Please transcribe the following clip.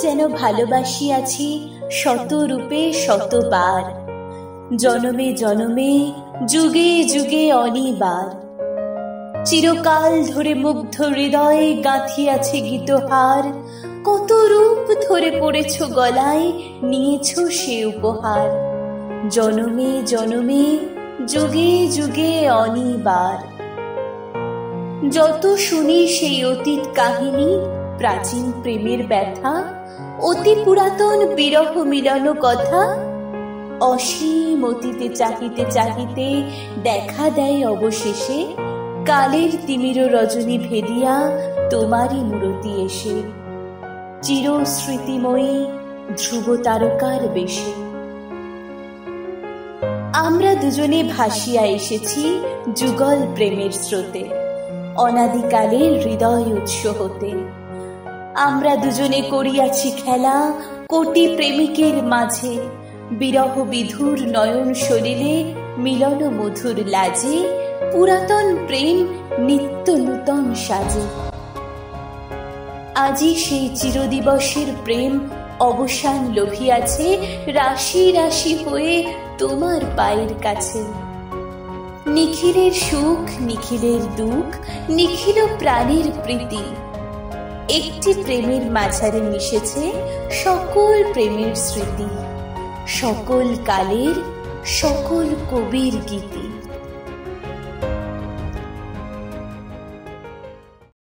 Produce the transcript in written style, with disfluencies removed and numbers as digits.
যেন ভালোবাসিয়াছি শত রূপে শতবার, জনমে জনমে যুগে যুগে অনিবার। চিরকাল ধরে মুগ্ধ হৃদয়ে গাঁথিয়াছে গীতহার, কত রূপ ধরে পড়েছ গলায়, নিয়েছ সে উপহার। জনমে জনমে যুগে যুগে অনিবার। যত শুনি সেই অতীত কাহিনী, প্রাচীন প্রেমের ব্যথা, অতি পুরাতন বিরহ মিলন কথা, অসীম অতীতে চাহিতে চাহিতে দেখা দেয় অবশেষে কালের তিমির রজনী ভেদিয়া তোমারই মূরতি এসে, চির স্মৃতিময়ী ধ্রুব তারকার বেশে। আমরা দুজনে ভাসিয়া এসেছি যুগল প্রেমের স্রোতে, অনাদিকালের হৃদয় উৎস হতে। আমরা দুজনে করিয়াছি খেলা কোটি প্রেমিকের মাঝে, বিরহ বিধুর নয়ন সলিলে মিলন মধুর লাজে, পুরাতন প্রেম নিত্য নূতন সাজে। আজি সেই চিরদিবসের প্রেম অবসান লভিয়াছে, রাশি রাশি হয়ে তোমার পায়ের কাছে। নিখিলের সুখ নিখিলের দুঃখ, নিখিল প্রাণের প্রীতি, একটি প্রেমের মাঝারে মিশেছে সকল প্রেমের স্মৃতি, সকল কালের সকল কবির গীতি।